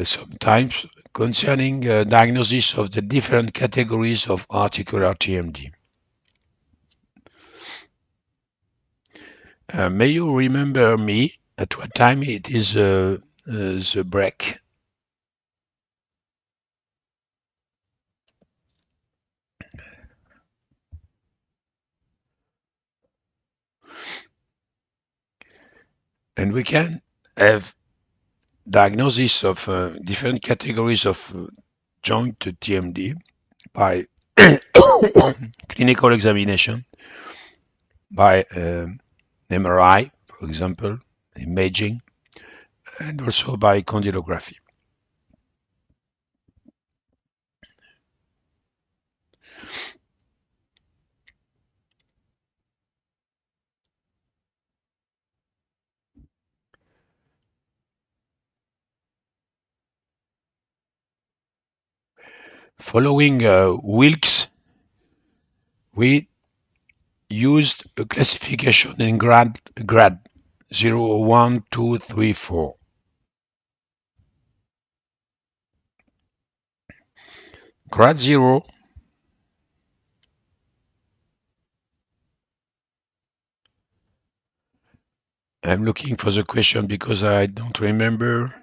sometimes concerning diagnosis of the different categories of articular TMD. May you remember me at what time it is the break? And we can have diagnosis of different categories of joint TMD by clinical examination, by MRI, for example, imaging, and also by condylography. Following Wilks, we used a classification in grade 0, 1, 2, 3, 4. Grade 0 I'm looking for the question because I don't remember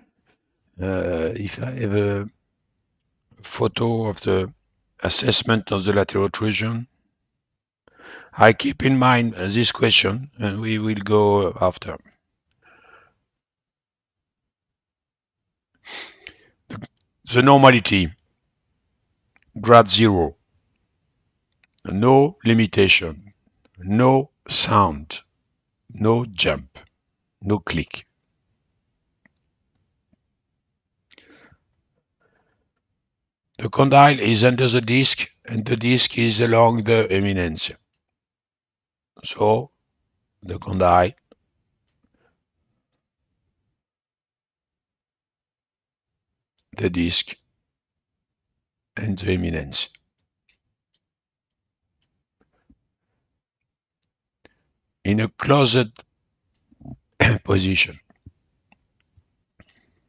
if I have a photo of the assessment of the lateral occlusion. I keep in mind this question and we will go after. The normality, grade 0, no limitation, no sound, no jump, no click. The condyle is under the disc and the disc is along the eminence. So the condyle, the disc, and the eminence. In a closed position,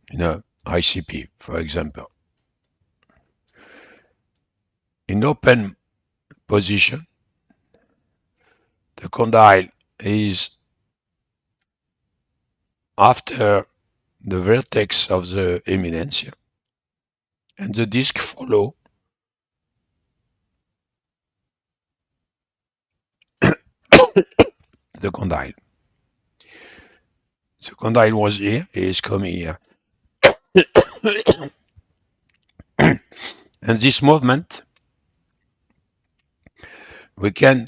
in a ICP, for example. In open position, the condyle is after the vertex of the eminence, and the disc follow the condyle. The condyle was here, is coming here. And this movement, we can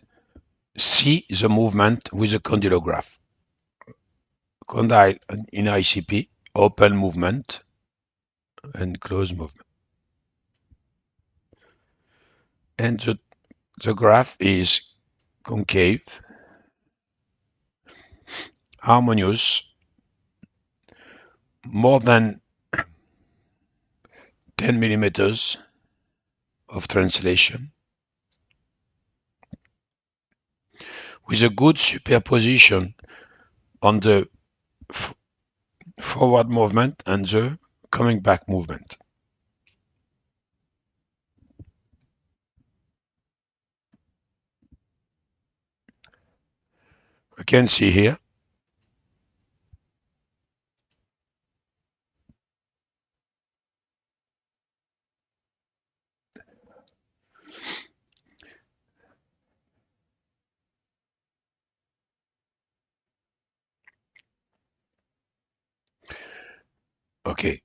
see the movement with a condylograph. Condyle in ICP, open movement and closed movement. And the graph is concave, harmonious, more than 10 millimeters of translation, with a good superposition on the forward movement and the coming back movement. We can see here okay.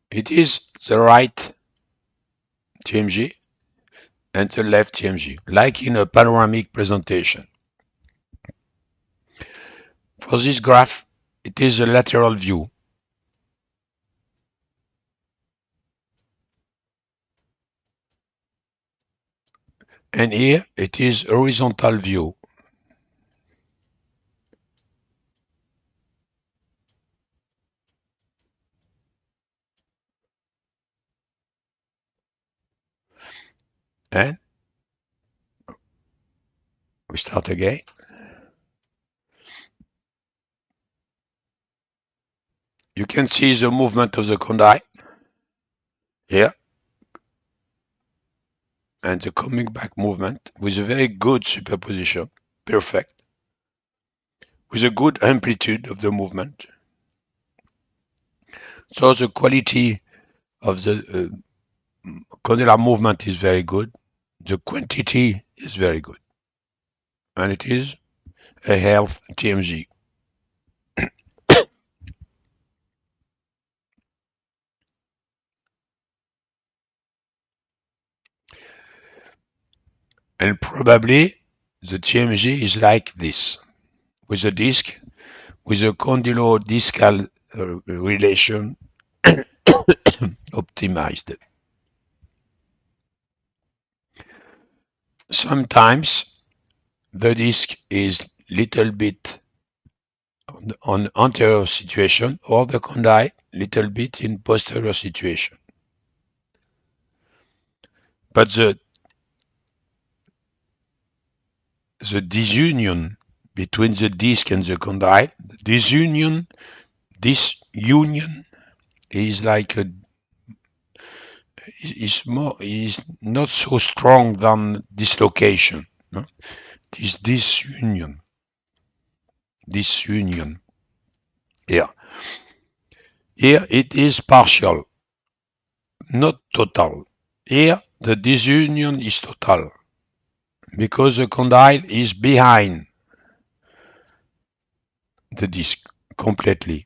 It is the right TMG and the left TMG, like in a panoramic presentation. For this graph, it is a lateral view. And here it is horizontal view. And we start again. You can see the movement of the condyle here and the coming back movement with a very good superposition, perfect, with a good amplitude of the movement. So the quality of the condylar movement is very good. The quantity is very good. And it is a health TMG. And probably the TMG is like this, with a disc, with a condylodiscal relation optimized. Sometimes the disc is little bit on anterior situation or the condyle little bit in posterior situation. But the disunion between the disc and the condyle, disunion is like a is not so strong than dislocation. No? It is disunion. Disunion. Yeah. Here it is partial, not total. Here the disunion is total because the condyle is behind the disc completely.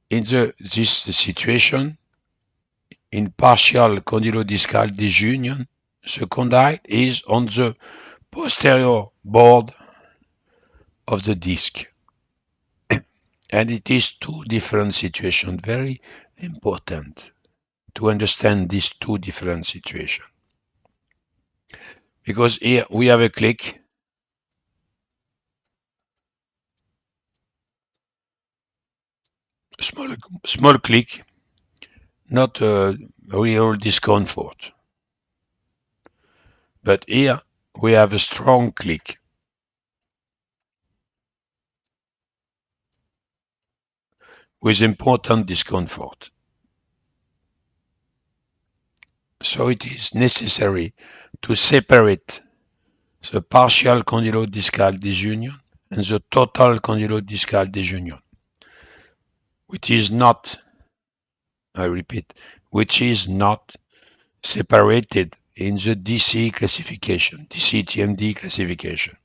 In this situation, in partial condylodiscal disunion, the condyle is on the posterior board of the disc. And it is two different situations, very important to understand these two different situations. Because here we have a click, small click, not a real discomfort. But here we have a strong click. With important discomfort. So it is necessary to separate the partial condylodiscal disunion and the total condylodiscal disunion, which is not, I repeat, which is not separated in the DC classification, DC TMD classification.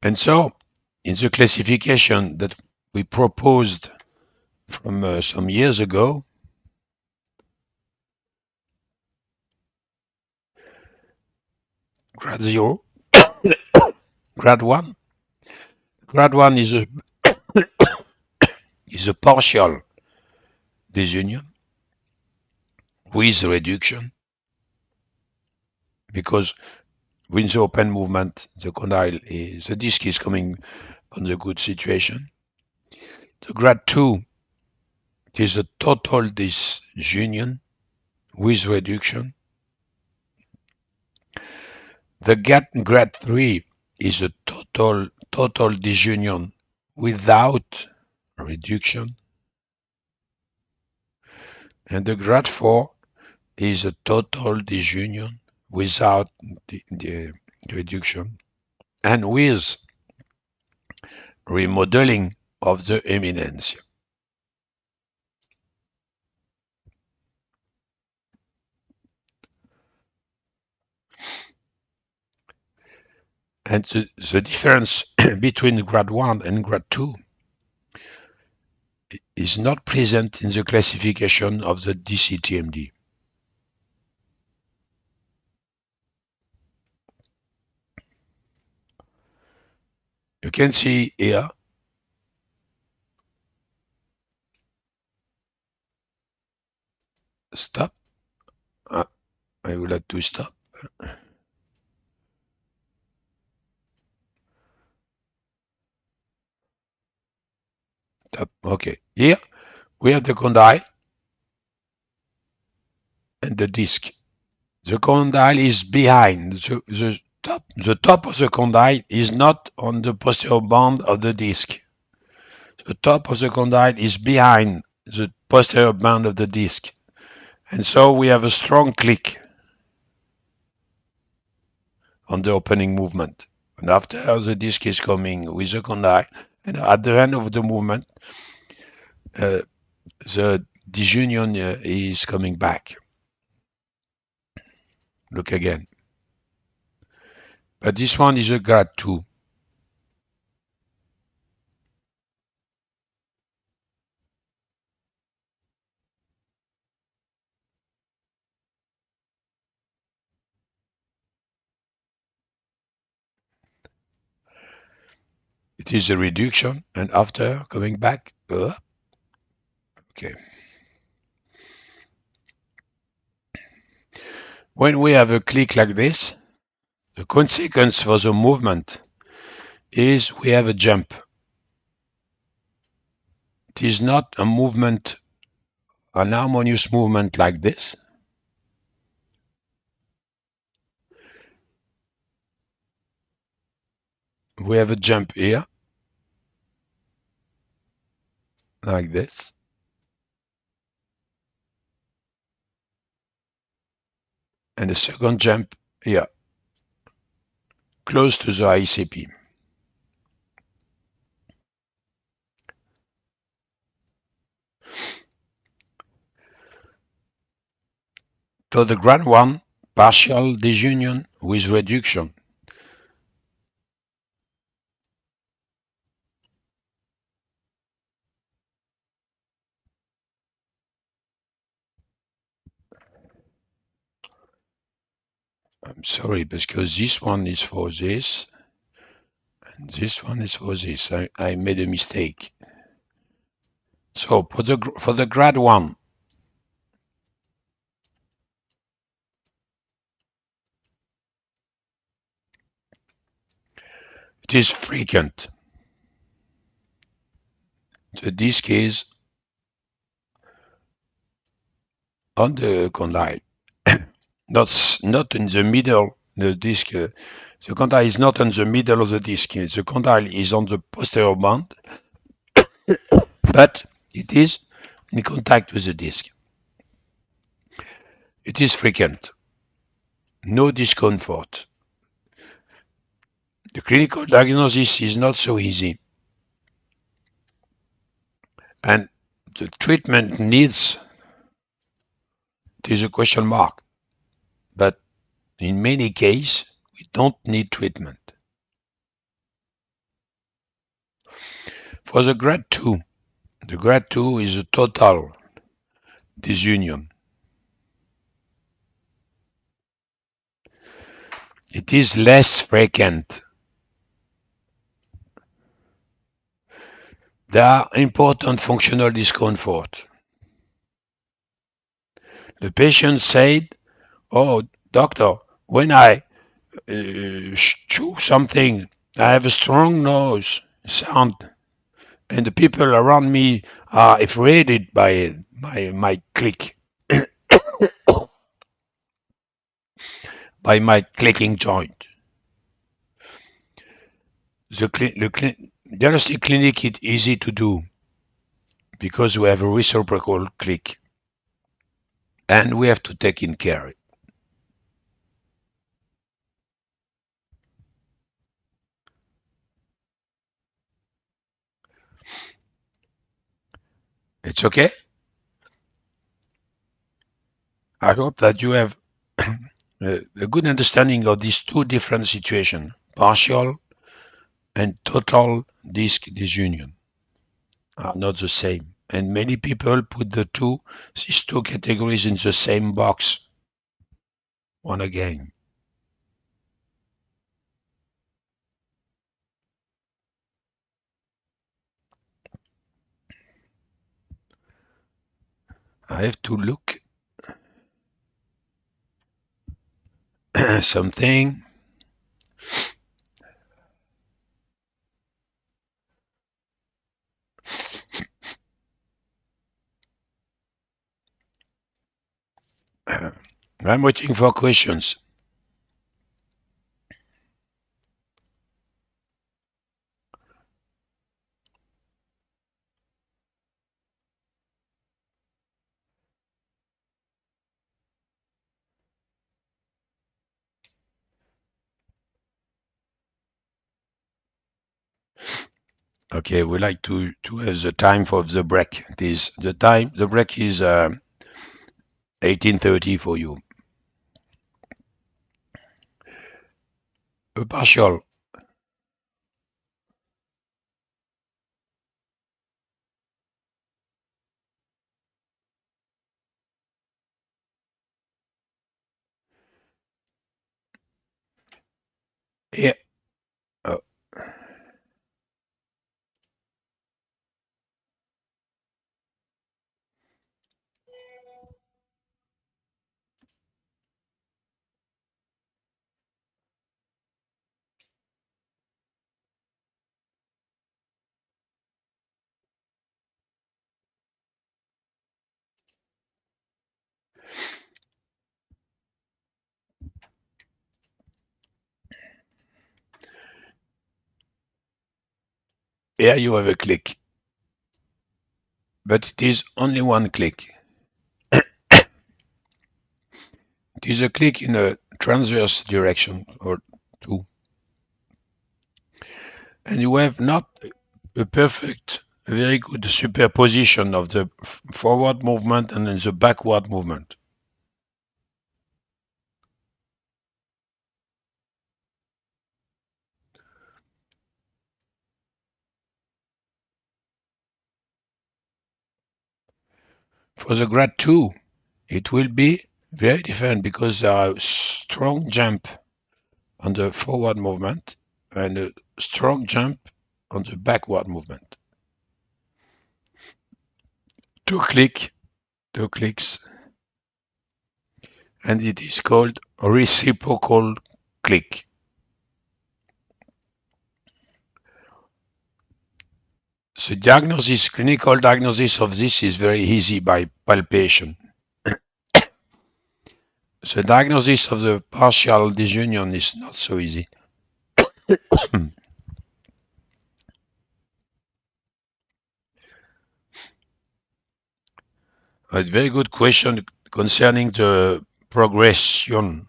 And so, in the classification that we proposed from some years ago, grade 0, grade 1. Grade 1 is a partial disunion with reduction because with the open movement, the disc is coming on the good situation. The grade 2 is a total disunion with reduction. The grade 3 is a total disunion without reduction. And the grade 4 is a total disunion without the reduction and with remodeling of the eminence. And the difference between grade 1 and grade 2 is not present in the classification of the DCTMD. You can see here stop. I will have to stop. Stop. Okay. Here we have the condyle and the disc. The condyle is behind. The top of the condyle is not on the posterior band of the disc. The top of the condyle is behind the posterior band of the disc. And so we have a strong click on the opening movement. And after the disc is coming with the condyle, and at the end of the movement, the disunion is coming back. Look again. But this one is a grade 2. It is a reduction, and after coming back, okay. When we have a click like this, the consequence for the movement is we have a jump. It is not a movement, an harmonious movement like this. We have a jump here, like this, and a second jump here, close to the ICP. So the grade 1, partial disunion with reduction. I'm sorry, because this one is for this, and this one is for this. I made a mistake. So for the grade 1, it is frequent. The disc is on the condyle, not in the middle. The disc, the condyle is not in the middle of the disc. The condyle is on the posterior band, but it is in contact with the disc. It is frequent. No discomfort. The clinical diagnosis is not so easy, and the treatment needs, it is a question mark. But in many cases, we don't need treatment. For the grade 2, the grade 2 is a total disunion. It is less frequent. There are important functional discomfort. The patient said, "Oh, doctor, when I chew something, I have a strong nose sound, and the people around me are afraid by my click, by my clicking joint." The diagnostic clinic is easy to do because we have a reciprocal click, and we have to take in care. It's okay. I hope that you have a good understanding of these two different situations, partial and total disc disunion are not the same. And many people put these two categories in the same box. One again. I have to look something. I'm waiting for questions. Okay, we like to have the time for the break. The break is 18:30 for you. A partial. Here, uh, here you have a click, but it is only one click. It is a click in a transverse direction or two, and you have not a perfect, very good superposition of the forward movement and the backward movement. For the grad 2, it will be very different because there are strong jump on the forward movement and a strong jump on the backward movement. Two click, two clicks, and it is called reciprocal click. The diagnosis, clinical diagnosis of this is very easy by palpation. The diagnosis of the partial disunion is not so easy. A very good question concerning the progression.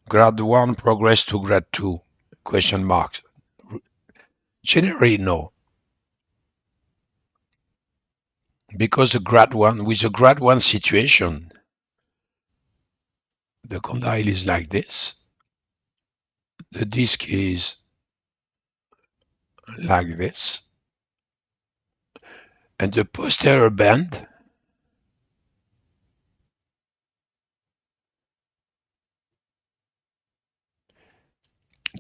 Grad 1 progress to grad 2? Question mark. Generally, no. Because with the grad 1 situation, the condyle is like this. The disc is like this. And the posterior band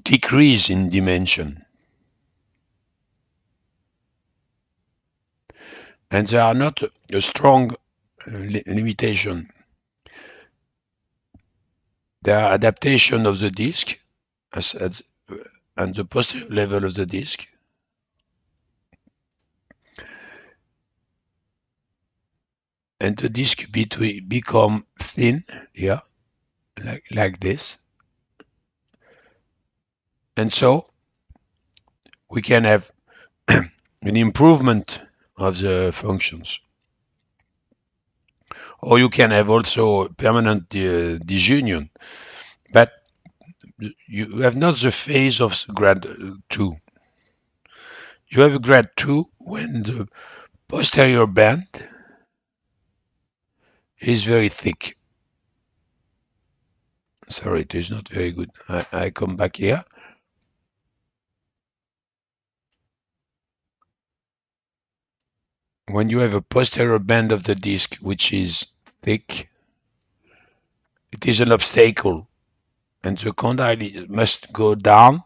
decrease in dimension. And there are not a strong limitation. There are adaptation of the disc and the posterior level of the disc. And the disc become thin here, like this. And so we can have an improvement of the functions. Or you can have also permanent disunion. But you have not the phase of grad 2. You have grad 2 when the posterior band is very thick. Sorry, it is not very good. I come back here. When you have a posterior band of the disc which is thick, it is an obstacle, and the condyle must go down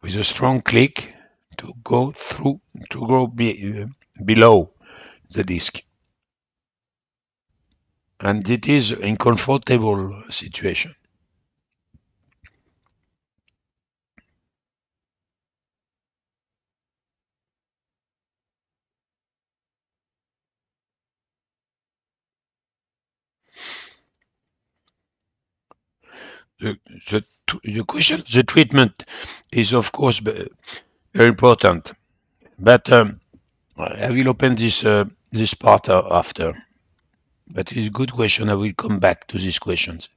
with a strong click to go through, to go below the disc. And it is an uncomfortable situation. The, the question, the treatment is of course very important, but I will open this part after. But it's a good question. I will come back to these questions.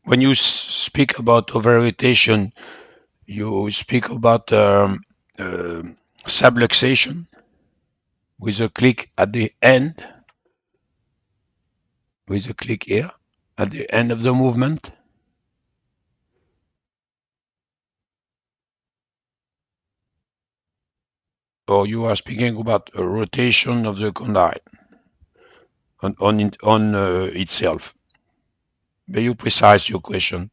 When you speak about overrotation, you speak about uh, subluxation with a click at the end, with a click here at the end of the movement. Or you are speaking about a rotation of the condyle on itself. May you precise your question?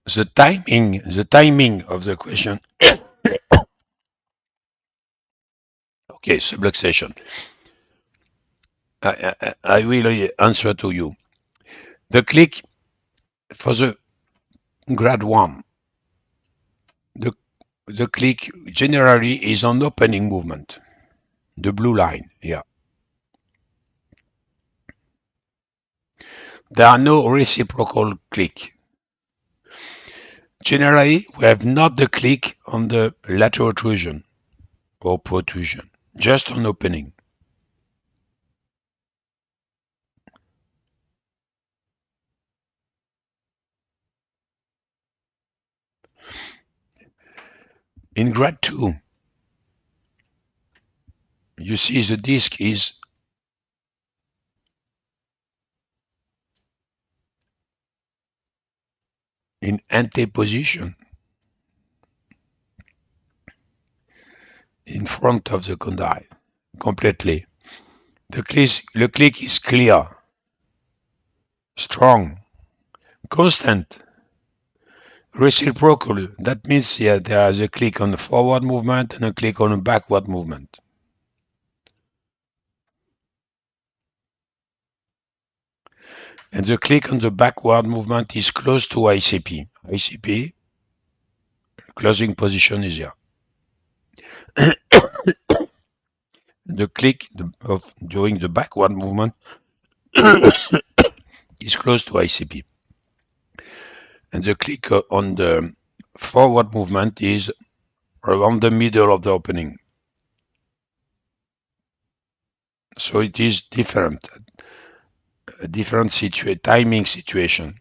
The timing of the question. Okay, subluxation. I will answer to you. The click for the grade 1, the, the click generally is on opening movement, the blue line here. There are no reciprocal click. Generally, we have not the click on the lateral protrusion or protrusion, just on opening. In grade 2, you see the disc is in anteposition in front of the condyle completely. The click is clear, strong, constant, reciprocal. That means there is a click on the forward movement and a click on the backward movement. And the click on the backward movement is close to ICP. ICP, closing position is here. The click during the backward movement is close to ICP. And the click on the forward movement is around the middle of the opening. So it is different, a different timing situation.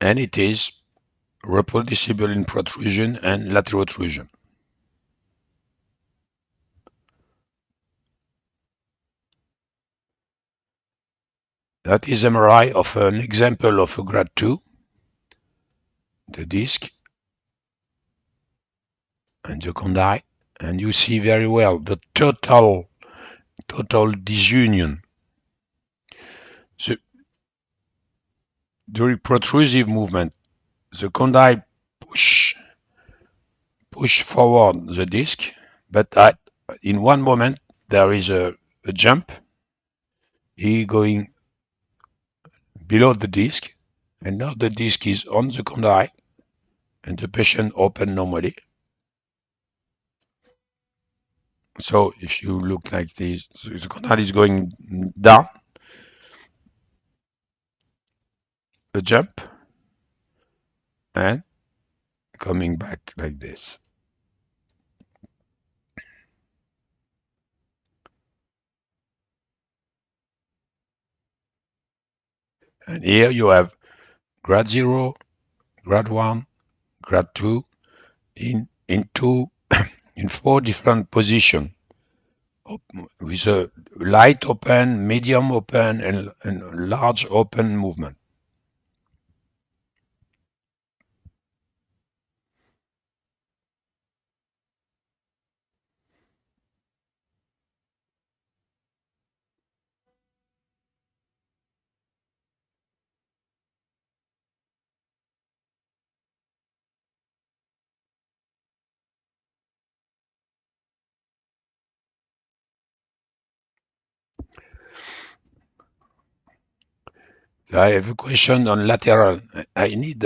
And it is reproducible in protrusion and lateral protrusion. That is MRI of an example of a grade 2, the disc and the condyle, and you see very well the total disunion. So during protrusive movement, the condyle push forward the disc, but in one moment there is a jump, he going below the disc, and now the disc is on the condyle, and the patient open normally. So if you look like this, so the condyle is going down, a jump, and coming back like this. And here you have grade 0, grade 1, grade 2 in two in 4 different positions with a light open, medium open, and large open movement. I have a question on lateral. I need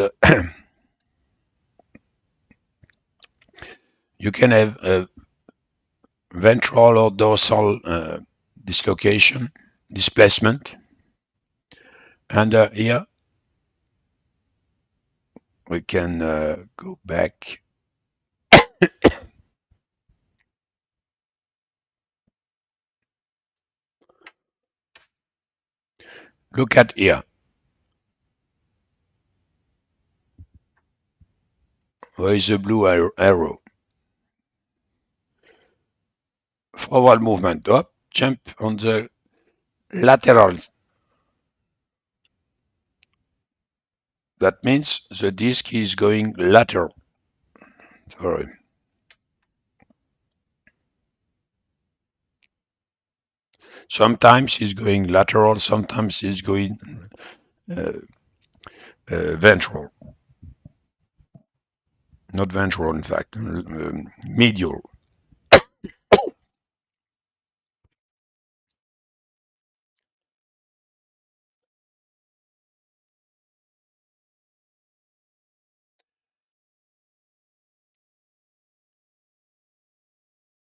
you can have a ventral or dorsal dislocation, displacement, and here we can go back. Look at here. Where is the blue arrow? Forward movement. Up, jump on the laterals. That means the disc is going lateral. Sorry. Sometimes it's going lateral, sometimes it's going uh, ventral. Not ventral, in fact, medial.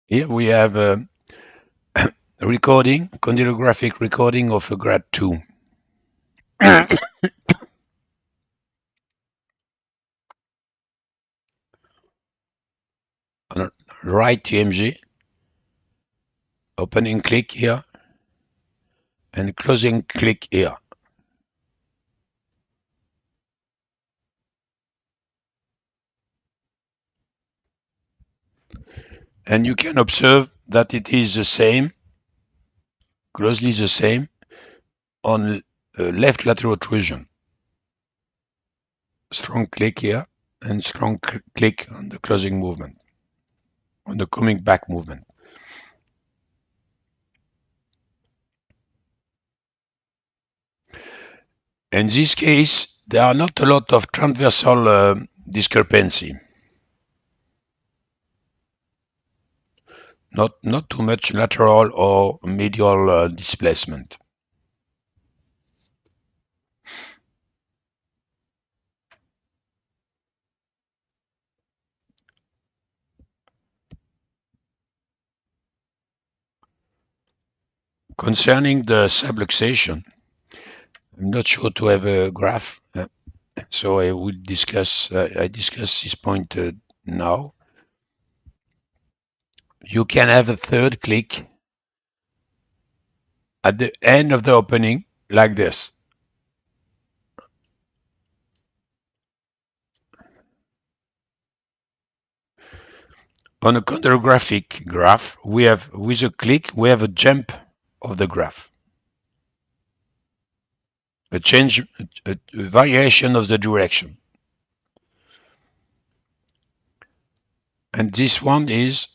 Here we have a recording, chondrographic recording of a grad 2. Right TMG, opening click here, and closing click here. And you can observe that it is the same, closely the same, on left lateral protrusion. Strong click here, and strong click on the closing movement, on the coming back movement. In this case, there are not a lot of transversal discrepancy. Not too much lateral or medial displacement. Concerning the subluxation, I'm not sure to have a graph, so I will discuss. I discuss this point now. You can have a third click at the end of the opening, like this. On a chondrographic graph, we have, with a click, we have a jump of the graph. A change, a variation of the direction. And this one is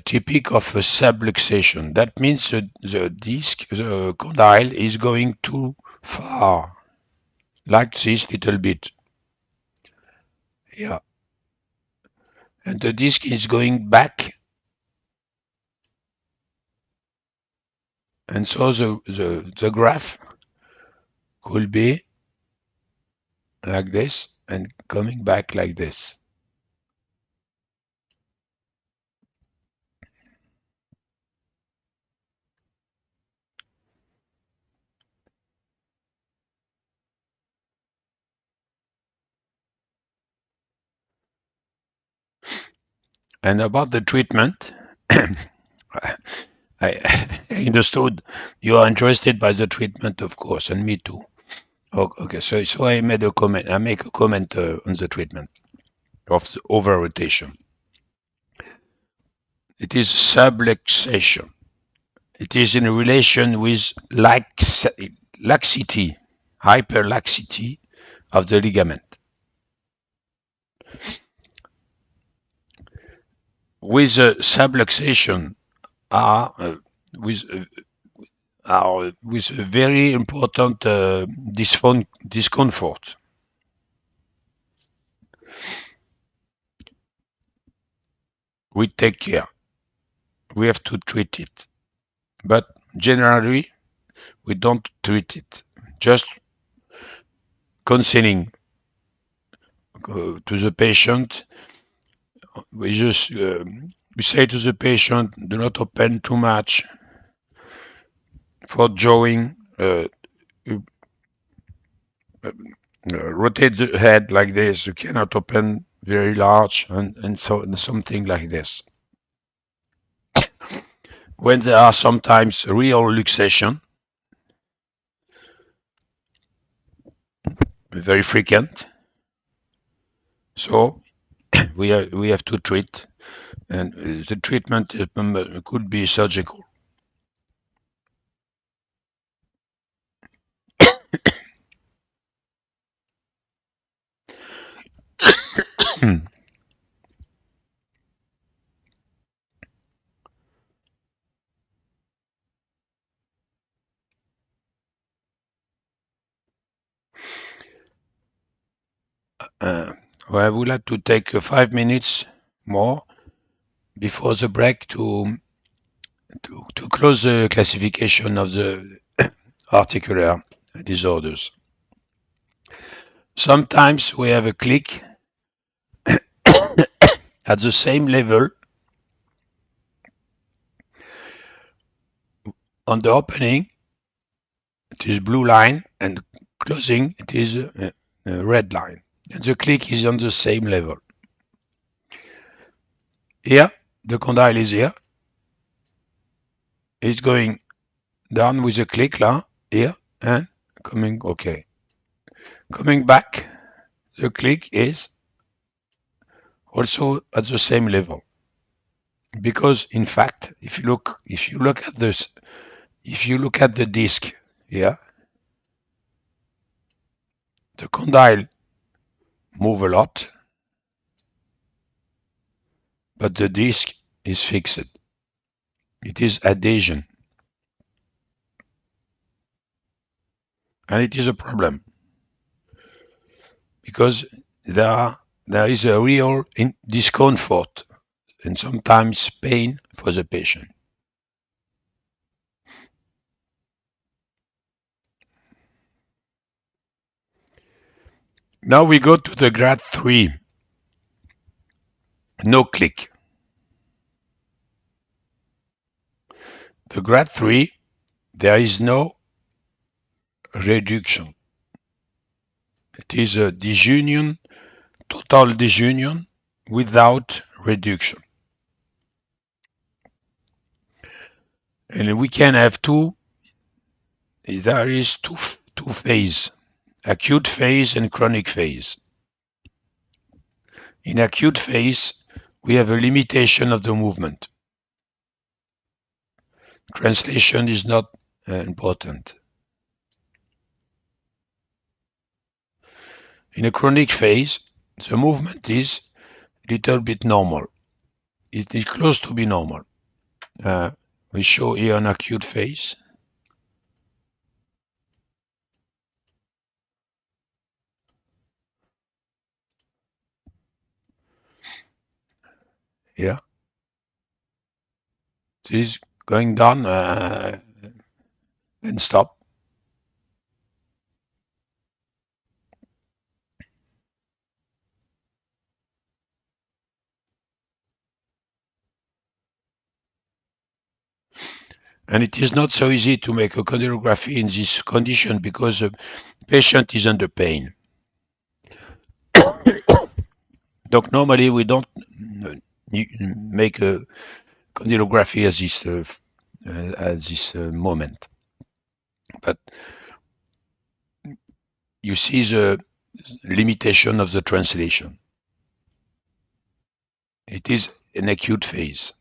typical of a subluxation. That means the disc, the condyle, is going too far, like this little bit. Yeah. And the disc is going back. And so the graph could be like this and coming back like this. And about the treatment, I understood you are interested by the treatment, of course, and me too. Okay, so I made a comment. I make a comment on the treatment of the over rotation. It is subluxation. It is in relation with laxity, hyperlaxity of the ligament. With subluxation with a very important discomfort. We take care. We have to treat it. But generally, we don't treat it. just counseling to the patient. We just we say to the patient, do not open too much for drawing. Rotate the head like this. You cannot open very large and so and something like this. When there are sometimes real luxation, very frequent, so we have to treat, and the treatment could be surgical. I would like to take 5 minutes more before the break to close the classification of the articular disorders. Sometimes we have a click at the same level on the opening. It is blue line, and closing it is a red line. And the click is on the same level. Here, the condyle is here. It's going down with a click là, here, and coming, okay. Coming back, the click is also at the same level. Because in fact, if you look at this, if you look at the disc here, the condyle move a lot, but the disc is fixed. It is adhesion. And it is a problem because there is a real discomfort and sometimes pain for the patient. Now we go to the grade 3, no click. The grade 3, there is no reduction. It is a disunion, total disunion without reduction. And we can have there is two phases, acute phase and chronic phase. In acute phase, we have a limitation of the movement. Translation is not important. In a chronic phase, the movement is a little bit normal. It is close to be normal. We show here an acute phase. Yeah. It is going down and stop. And it is not so easy to make a condylography in this condition because the patient is under pain. Donc normally we don't make a condylography at this moment. But you see the limitation of the translation. It is an acute phase.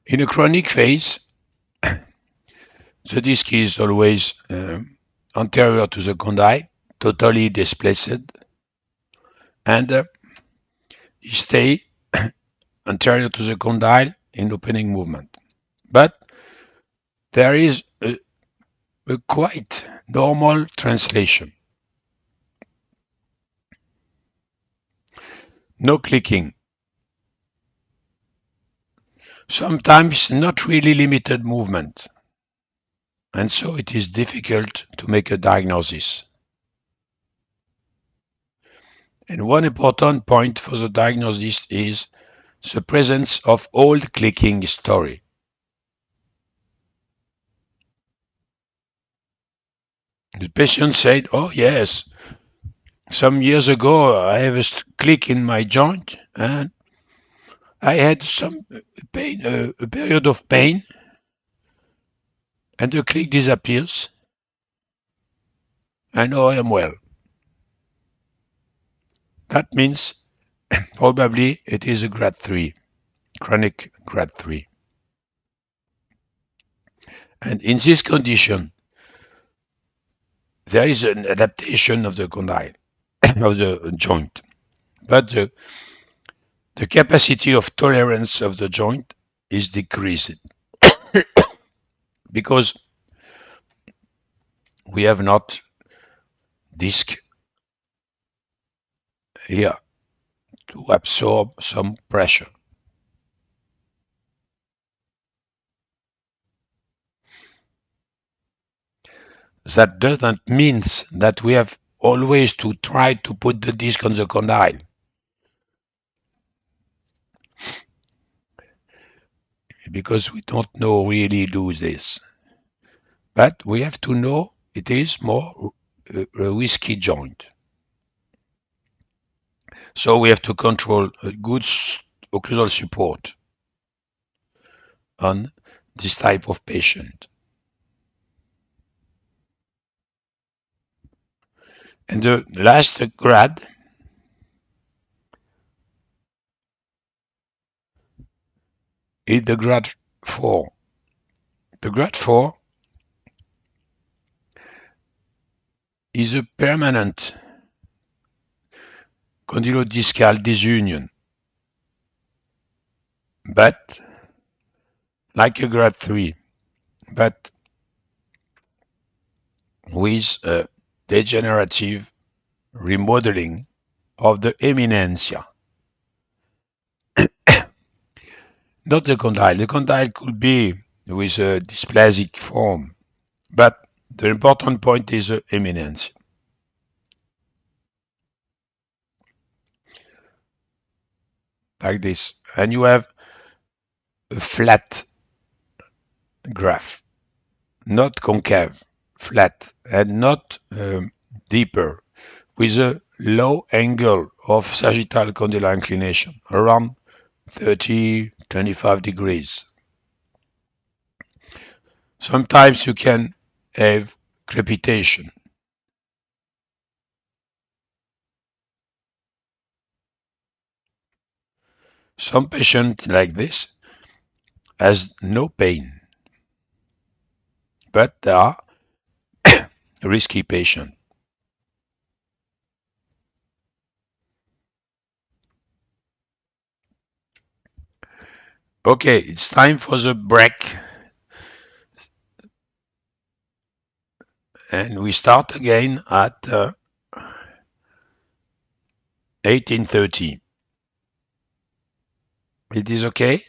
In a chronic phase, the disc is always anterior to the condyle, totally displaced, and you stay anterior to the condyle in opening movement. But there is a quite normal translation. no clicking. Sometimes not really limited movement, and so it is difficult to make a diagnosis. And one important point for the diagnosis is the presence of old clicking history. The patient said, "Oh yes, some years ago I have a click in my joint and I had some pain, a period of pain, and the click disappears, and now I am well." That means probably it is a grade 3, chronic grade 3. And in this condition, there is an adaptation of the condyle, of the joint. But the capacity of tolerance of the joint is decreased because we have not disc here to absorb some pressure. That doesn't mean that we have always to try to put the disc on the condyle, because we don't know really do this. But we have to know it is more a risky joint. So we have to control a good occlusal support on this type of patient. And the last grade is the grade 4. The grade 4 is a permanent condylodiscal disunion, but like a grade 3, but with a degenerative remodeling of the eminentia. Not the condyle. The condyle could be with a dysplasic form, but the important point is the eminence. Like this. And you have a flat graph, not concave, flat, and not deeper, with a low angle of sagittal condylar inclination, around 30, 25 degrees. Sometimes you can have crepitation. Some patient like this has no pain, but they are risky patient. Okay, it's time for the break, and we start again at 18:30. It is okay?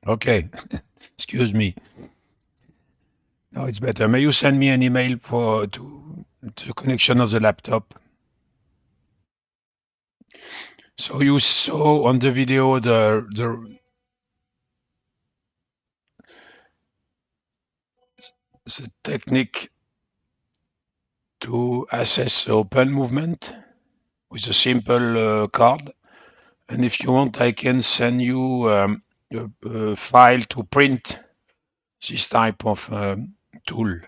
Okay, excuse me. Now it's better. May you send me an email to the connection of the laptop? So you saw on the video the technique to assess open movement with a simple card. And if you want, I can send you a file to print this type of tool.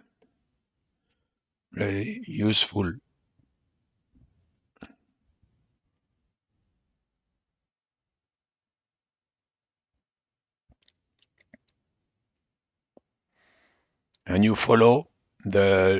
Very useful. And you follow the